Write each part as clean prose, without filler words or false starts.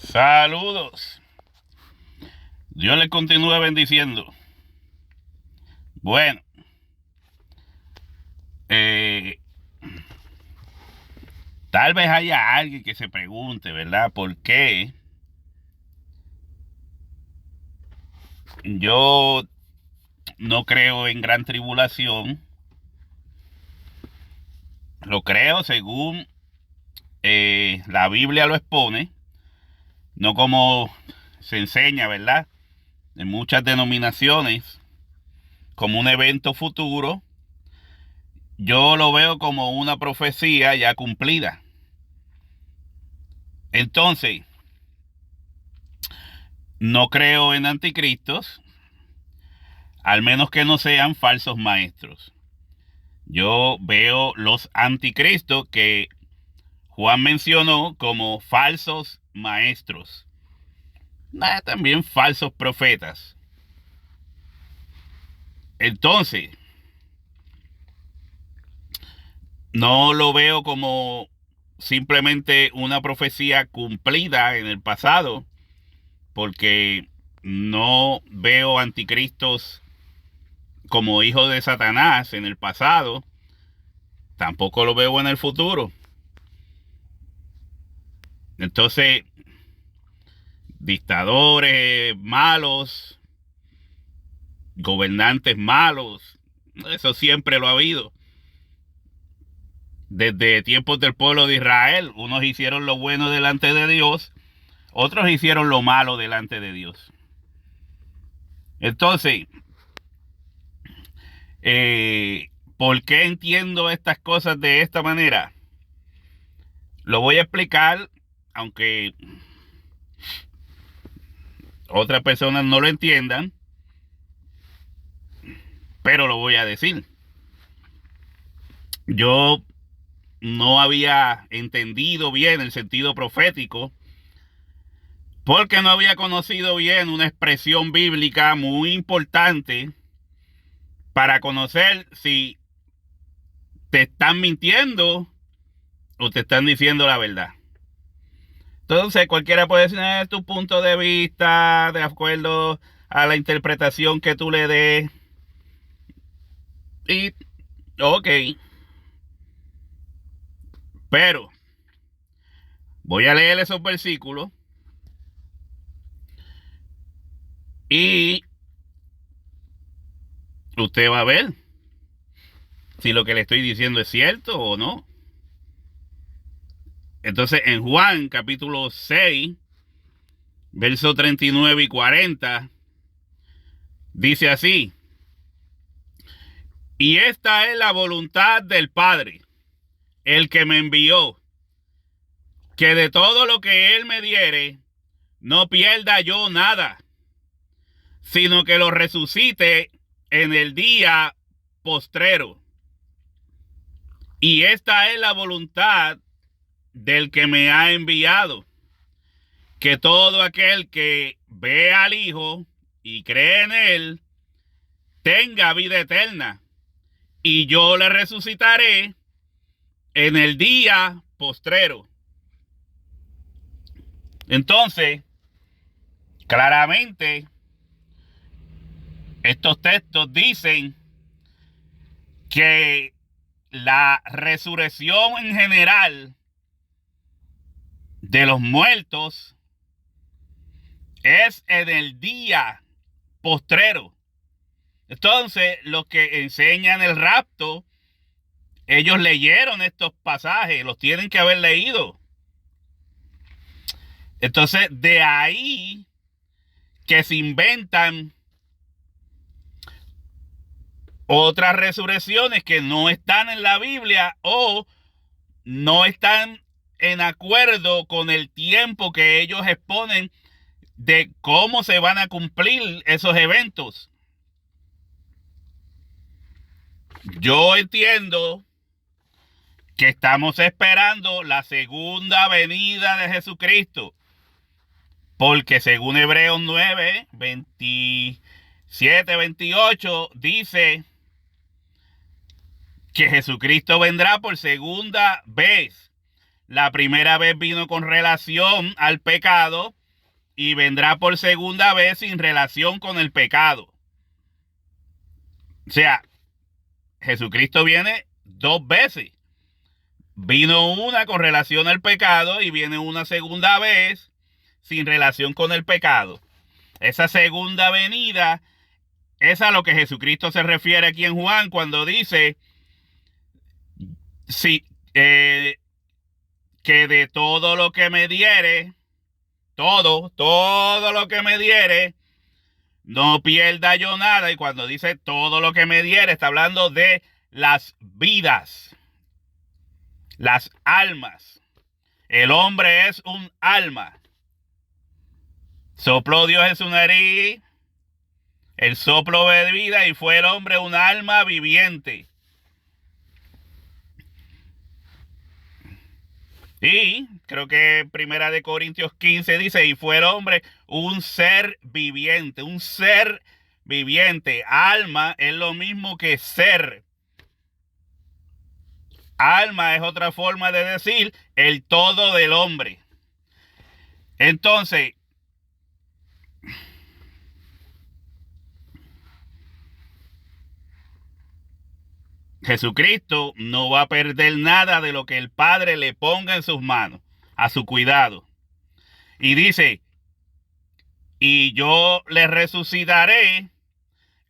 Saludos. Dios les continúe bendiciendo. Bueno, eh, tal vez haya alguien que se pregunte, ¿verdad? ¿Por qué yo no creo en gran tribulación? Lo creo según la Biblia lo expone, no como se enseña, ¿verdad? En muchas denominaciones, como un evento futuro. Yo lo veo como una profecía ya cumplida. Entonces, no creo en anticristos, al menos que no sean falsos maestros. Yo veo los anticristos que Juan mencionó como falsos maestros. También falsos profetas. Entonces, no lo veo como simplemente una profecía cumplida en el pasado, porque no veo anticristos como hijos de Satanás en el pasado, tampoco lo veo en el futuro. Entonces, dictadores malos, gobernantes malos, eso siempre lo ha habido. Desde tiempos del pueblo de Israel, unos hicieron lo bueno delante de Dios, otros hicieron lo malo delante de Dios. Entonces, ¿por qué entiendo estas cosas de esta manera? Lo voy a explicar, aunque otras personas no lo entiendan, pero lo voy a decir. Yo no había entendido bien el sentido profético porque no había conocido bien una expresión bíblica muy importante para conocer si te están mintiendo o te están diciendo la verdad. Entonces cualquiera puede decir tu punto de vista de acuerdo a la interpretación que tú le des. Y ok, pero voy a leer esos versículos y usted va a ver si lo que le estoy diciendo es cierto o no. Entonces, en Juan capítulo 6, versos 39 y 40, dice así: y esta es la voluntad del Padre, el que me envió, que de todo lo que Él me diere, no pierda yo nada, sino que lo resucite en el día postrero. Y esta es la voluntad del que me ha enviado, que todo aquel que ve al Hijo y cree en Él, tenga vida eterna, y yo le resucitaré en el día postrero. Entonces, claramente, estos textos dicen que la resurrección en general de los muertos es en el día postrero. Entonces, los que enseñan el rapto, ellos leyeron estos pasajes, los tienen que haber leído. Entonces, de ahí que se inventan otras resurrecciones que no están en la Biblia o no están en acuerdo con el tiempo que ellos exponen de cómo se van a cumplir esos eventos. Yo entiendo que estamos esperando la segunda venida de Jesucristo, porque según Hebreos 9, 27, 28, dice que Jesucristo vendrá por segunda vez. La primera vez vino con relación al pecado y vendrá por segunda vez sin relación con el pecado. O sea, Jesucristo viene 2 veces. Vino una con relación al pecado y viene una segunda vez sin relación con el pecado. Esa segunda venida es a lo que Jesucristo se refiere aquí en Juan cuando dice sí, que de todo lo que me diere, todo lo que me diere, no pierda yo nada. Y cuando dice todo lo que me diere, está hablando de las vidas, las almas. El hombre es un alma. Sopló Dios en su nariz el soplo de vida y fue el hombre un alma viviente. Y creo que Primera de Corintios 15 dice, y fue el hombre un ser viviente, un ser viviente. Alma es lo mismo que ser. Alma es otra forma de decir el todo del hombre. Entonces, Jesucristo no va a perder nada de lo que el Padre le ponga en sus manos, a su cuidado. Y dice, y yo le resucitaré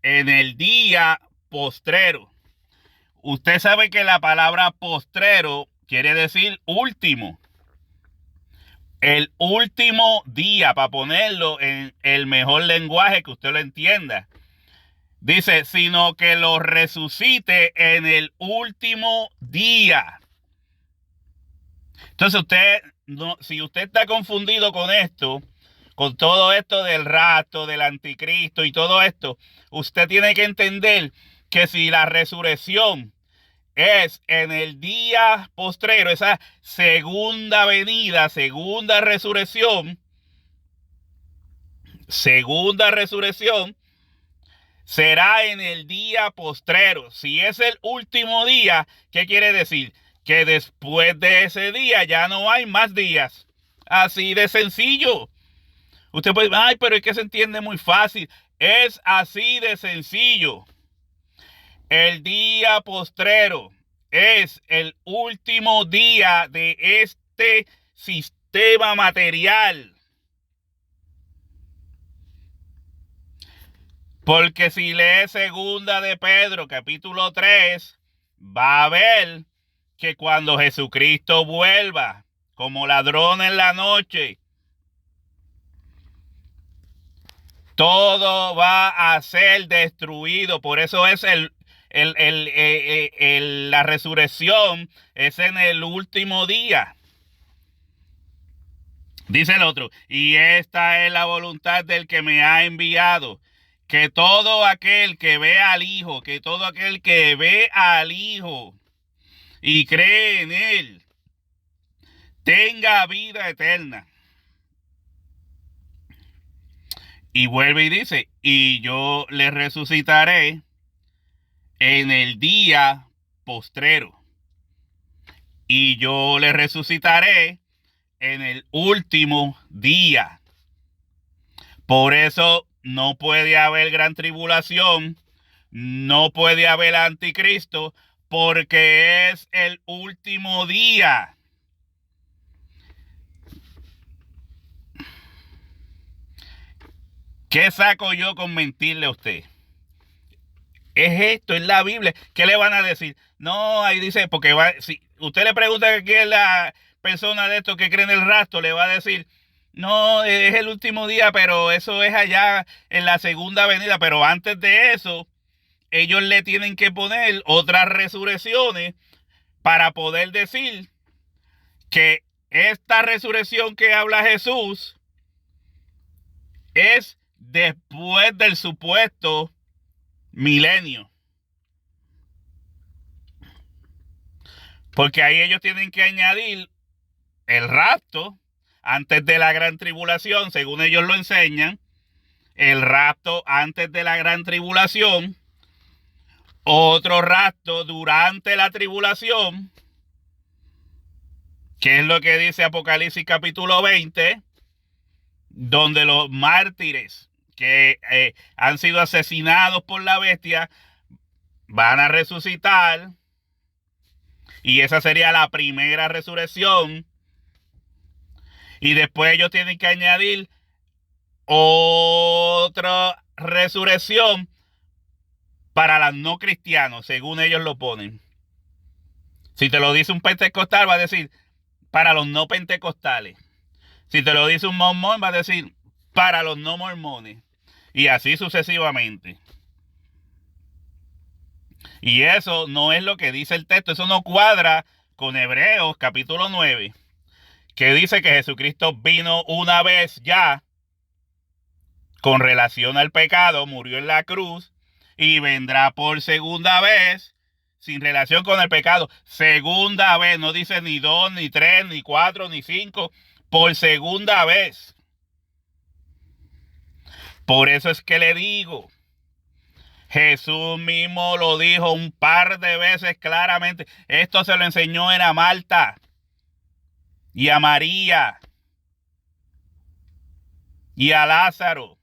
en el día postrero. Usted sabe que la palabra postrero quiere decir último. El último día, para ponerlo en el mejor lenguaje que usted lo entienda. Dice, sino que lo resucite en el último día. Entonces si usted está confundido con esto, con todo esto del rapto, del anticristo y todo esto, usted tiene que entender que si la resurrección es en el día postrero, esa segunda venida, segunda resurrección, será en el día postrero. Si es el último día, ¿qué quiere decir? Que después de ese día ya no hay más días. Así de sencillo. Usted puede decir, ay, pero es que se entiende muy fácil. Es así de sencillo. El día postrero es el último día de este sistema material. Porque si lee segunda de Pedro, capítulo 3, va a ver que cuando Jesucristo vuelva como ladrón en la noche, todo va a ser destruido. Por eso es la resurrección es en el último día. Dice el otro, y esta es la voluntad del que me ha enviado, que todo aquel que ve al Hijo, y cree en Él, tenga vida eterna. Y vuelve y dice, y yo le resucitaré en el día postrero. Y yo le resucitaré en el último día. Por eso no puede haber gran tribulación, no puede haber anticristo, porque es el último día. ¿Qué saco yo con mentirle a usted? Es esto, es la Biblia. ¿Qué le van a decir? No, ahí dice, porque si usted le pregunta qué es la persona de esto que cree en el rapto, le va a decir, no, es el último día, pero eso es allá en la segunda venida. Pero antes de eso, ellos le tienen que poner otras resurrecciones para poder decir que esta resurrección que habla Jesús es después del supuesto milenio. Porque ahí ellos tienen que añadir el rapto antes de la gran tribulación, según ellos lo enseñan. El rapto antes de la gran tribulación. Otro rapto durante la tribulación. ¿Qué es lo que dice Apocalipsis capítulo 20? Donde los mártires que han sido asesinados por la bestia van a resucitar. Y esa sería la primera resurrección. Y después ellos tienen que añadir otra resurrección para los no cristianos, según ellos lo ponen. Si te lo dice un pentecostal, va a decir para los no pentecostales. Si te lo dice un mormón, va a decir para los no mormones. Y así sucesivamente. Y eso no es lo que dice el texto. Eso no cuadra con Hebreos capítulo 9, que dice que Jesucristo vino una vez ya con relación al pecado, murió en la cruz y vendrá por segunda vez sin relación con el pecado. Segunda vez, no dice ni 2, ni 3, ni 4, ni 5, por segunda vez. Por eso es que le digo, Jesús mismo lo dijo un par de veces claramente. Esto se lo enseñó a Marta y a María y a Lázaro.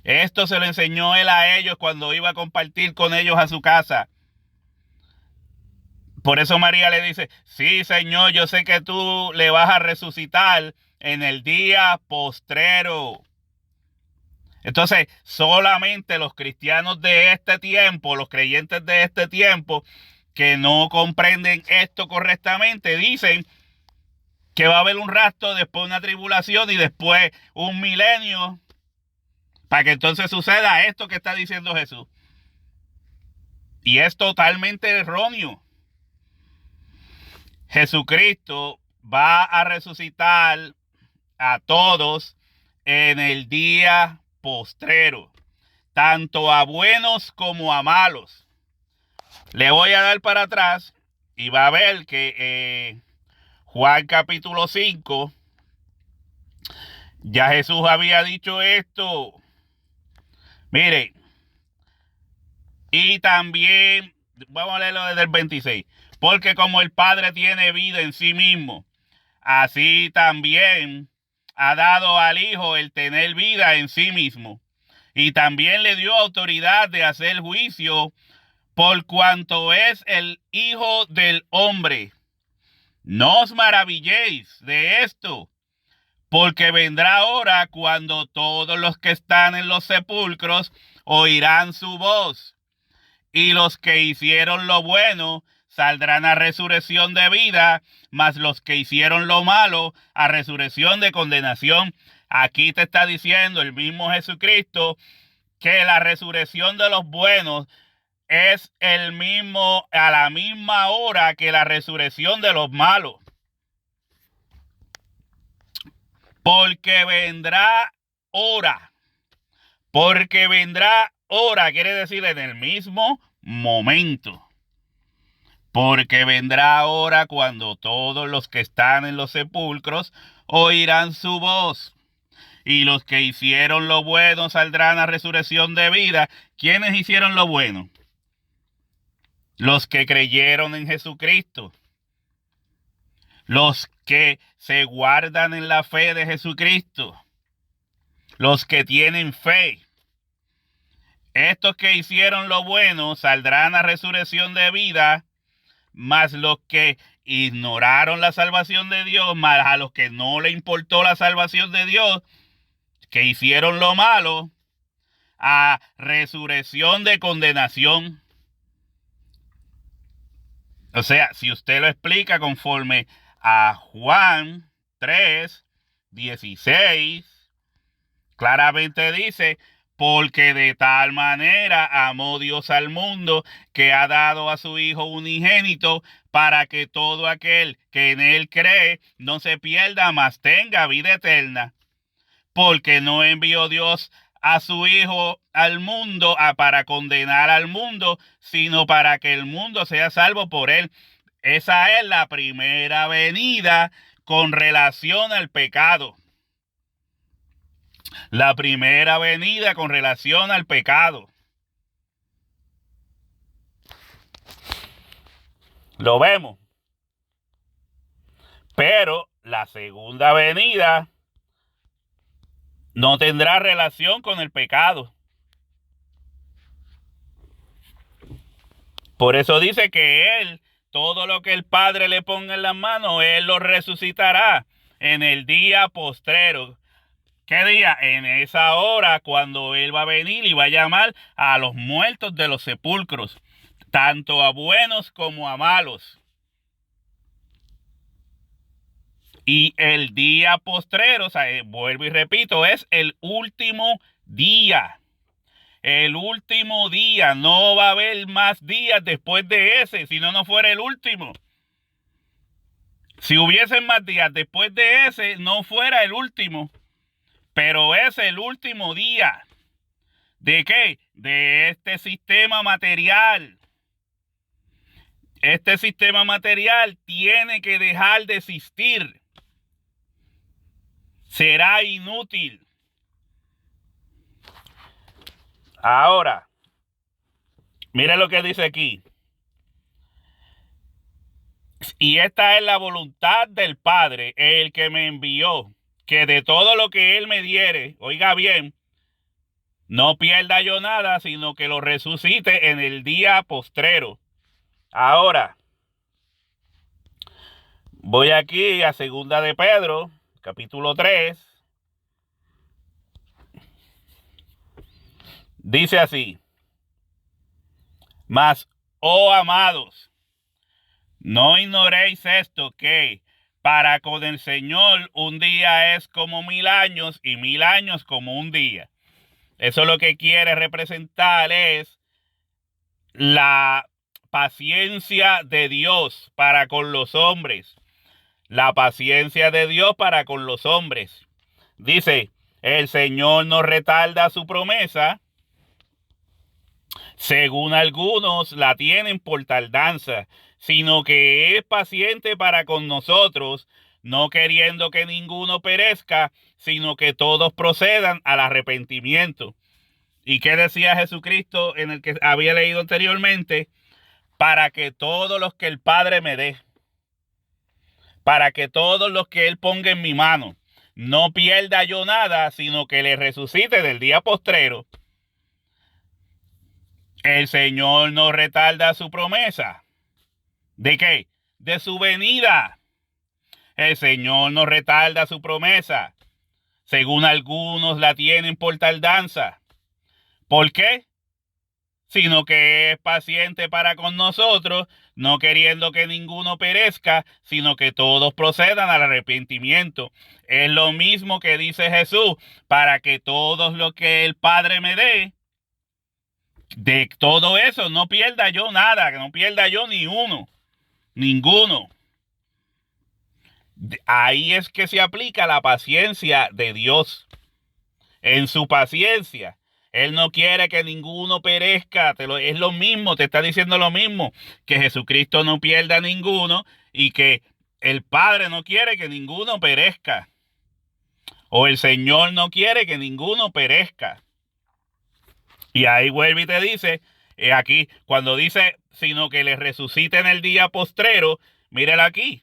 Esto se lo enseñó él a ellos cuando iba a compartir con ellos a su casa. Por eso María le dice, sí, Señor, yo sé que tú le vas a resucitar en el día postrero. Entonces, solamente los cristianos de este tiempo, los creyentes de este tiempo, que no comprenden esto correctamente, dicen que va a haber un rapto, después una tribulación y después un milenio, para que entonces suceda esto que está diciendo Jesús. Y es totalmente erróneo. Jesucristo va a resucitar a todos en el día postrero, tanto a buenos como a malos. Le voy a dar para atrás y va a ver que Juan capítulo 5, ya Jesús había dicho esto. Mire, y también, vamos a leerlo desde el 26. Porque como el Padre tiene vida en sí mismo, así también ha dado al Hijo el tener vida en sí mismo. Y también le dio autoridad de hacer juicio por cuanto es el Hijo del Hombre. No os maravilléis de esto, porque vendrá hora cuando todos los que están en los sepulcros oirán su voz, y los que hicieron lo bueno saldrán a resurrección de vida, mas los que hicieron lo malo a resurrección de condenación. Aquí te está diciendo el mismo Jesucristo que la resurrección de los buenos es el mismo, a la misma hora que la resurrección de los malos. Porque vendrá hora. Porque vendrá hora, quiere decir en el mismo momento. Porque vendrá hora cuando todos los que están en los sepulcros oirán su voz. Y los que hicieron lo bueno saldrán a resurrección de vida. ¿Quiénes hicieron lo bueno? Los que creyeron en Jesucristo. Los que se guardan en la fe de Jesucristo. Los que tienen fe. Estos que hicieron lo bueno saldrán a resurrección de vida, mas los que ignoraron la salvación de Dios, más a los que no le importó la salvación de Dios, que hicieron lo malo, a resurrección de condenación. O sea, si usted lo explica conforme a Juan 3, 16, claramente dice, porque de tal manera amó Dios al mundo que ha dado a su Hijo unigénito para que todo aquel que en él cree no se pierda, mas tenga vida eterna. Porque no envió Dios a su Hijo al mundo para condenar al mundo, sino para que el mundo sea salvo por él. Esa es la primera venida con relación al pecado. La primera venida con relación al pecado. Lo vemos. Pero la segunda venida no tendrá relación con el pecado. Por eso dice que Él, todo lo que el Padre le ponga en las manos, Él lo resucitará en el día postrero. ¿Qué día? En esa hora, cuando Él va a venir y va a llamar a los muertos de los sepulcros, tanto a buenos como a malos. Y el día postrero, o sea, vuelvo y repito, es el último día. El último día. No va a haber más días después de ese, si no fuera el último. Si hubiesen más días después de ese, no fuera el último. Pero es el último día. ¿De qué? De este sistema material. Este sistema material tiene que dejar de existir. Será inútil. Ahora, mire lo que dice aquí. Y esta es la voluntad del Padre, el que me envió, que de todo lo que Él me diere, oiga bien, no pierda yo nada, sino que lo resucite en el día postrero. Ahora, voy aquí a Segunda de Pedro, capítulo 3. Dice así: mas, oh amados, no ignoréis esto, que para con el Señor un día es como 1000 años y 1000 años como un día. Eso lo que quiere representar es la paciencia de Dios para con los hombres. La paciencia de Dios para con los hombres. Dice, el Señor no retarda su promesa, según algunos la tienen por tardanza, sino que es paciente para con nosotros, no queriendo que ninguno perezca, sino que todos procedan al arrepentimiento. ¿Y qué decía Jesucristo en el que había leído anteriormente? Para que todos los que el Padre me dé, para que todos los que Él ponga en mi mano, no pierda yo nada, sino que le resucite del día postrero. El Señor no retarda su promesa. ¿De qué? De su venida. El Señor no retarda su promesa, según algunos la tienen por tardanza. ¿Por qué? Sino que es paciente para con nosotros, no queriendo que ninguno perezca, sino que todos procedan al arrepentimiento. Es lo mismo que dice Jesús, para que todos los que el Padre me dé, de todo eso no pierda yo nada, que no pierda yo ni uno, ninguno. Ahí es que se aplica la paciencia de Dios. En su paciencia, Él no quiere que ninguno perezca. Es lo mismo, te está diciendo lo mismo, que Jesucristo no pierda ninguno y que el Padre no quiere que ninguno perezca. O el Señor no quiere que ninguno perezca. Y ahí vuelve y te dice, aquí, cuando dice, sino que le resucite en el día postrero, mírala aquí.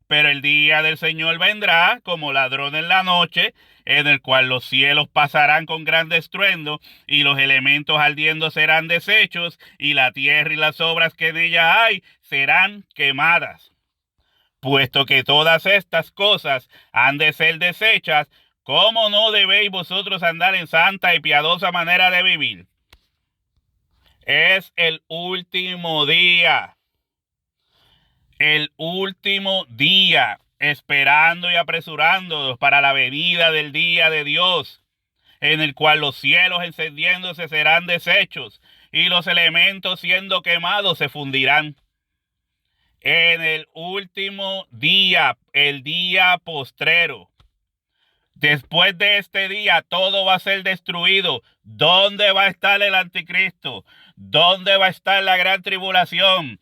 Pero el día del Señor vendrá como ladrón en la noche, en el cual los cielos pasarán con gran estruendo, y los elementos ardiendo serán deshechos, y la tierra y las obras que en ella hay serán quemadas. Puesto que todas estas cosas han de ser deshechas, ¿cómo no debéis vosotros andar en santa y piadosa manera de vivir? Es el último día. El último día, esperando y apresurándonos para la venida del día de Dios, en el cual los cielos encendiéndose serán deshechos y los elementos siendo quemados se fundirán. En el último día, el día postrero. Después de este día todo va a ser destruido. ¿Dónde va a estar el anticristo? ¿Dónde va a estar la gran tribulación?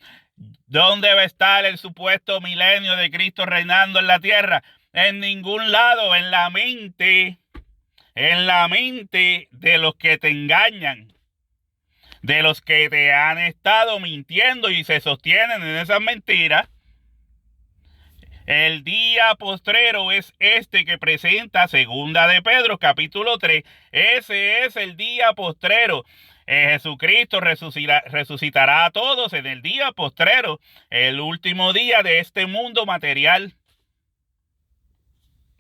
¿Dónde va a estar el supuesto milenio de Cristo reinando en la tierra? En ningún lado, en la mente de los que te engañan, de los que te han estado mintiendo y se sostienen en esas mentiras. El día postrero es este que presenta Segunda de Pedro, capítulo 3. Ese es el día postrero. Jesucristo resucitará a todos en el día postrero, el último día de este mundo material.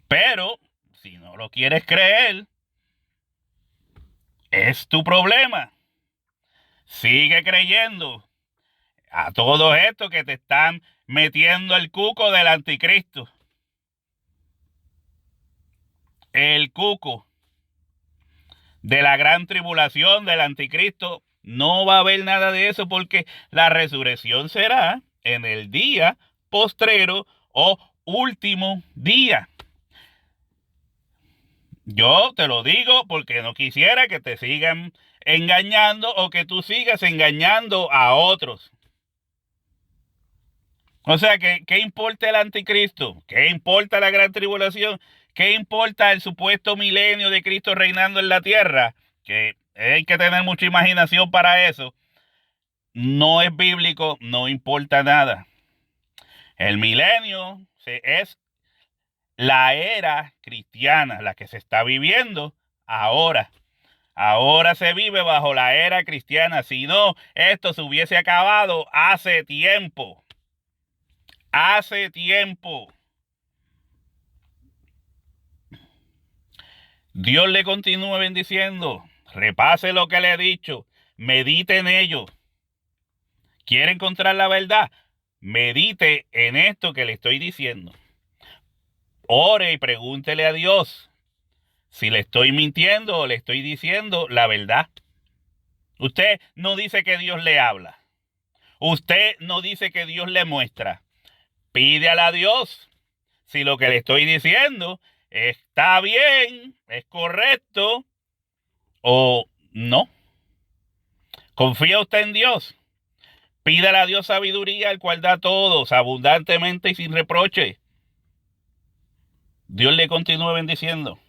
Pero, si no lo quieres creer, es tu problema. Sigue creyendo a todo esto que te están metiendo el cuco del anticristo. El cuco de la gran tribulación del anticristo. No va a haber nada de eso porque la resurrección será en el día postrero o último día. Yo te lo digo porque no quisiera que te sigan engañando o que tú sigas engañando a otros. O sea, ¿qué importa el anticristo? ¿Qué importa la gran tribulación? ¿Qué importa el supuesto milenio de Cristo reinando en la tierra? Que hay que tener mucha imaginación para eso. No es bíblico, no importa nada. El milenio es la era cristiana, la que se está viviendo ahora. Ahora se vive bajo la era cristiana. Si no, esto se hubiese acabado hace tiempo. Hace tiempo. Dios le continúe bendiciendo. Repase lo que le he dicho. Medite en ello. ¿Quiere encontrar la verdad? Medite en esto que le estoy diciendo. Ore y pregúntele a Dios si le estoy mintiendo o le estoy diciendo la verdad. Usted no dice que Dios le habla. Usted no dice que Dios le muestra. Pídele a Dios si lo que le estoy diciendo está bien, es correcto o no. ¿Confía usted en Dios? Pídale a Dios sabiduría, el cual da a todos abundantemente y sin reproche. Dios le continúe bendiciendo.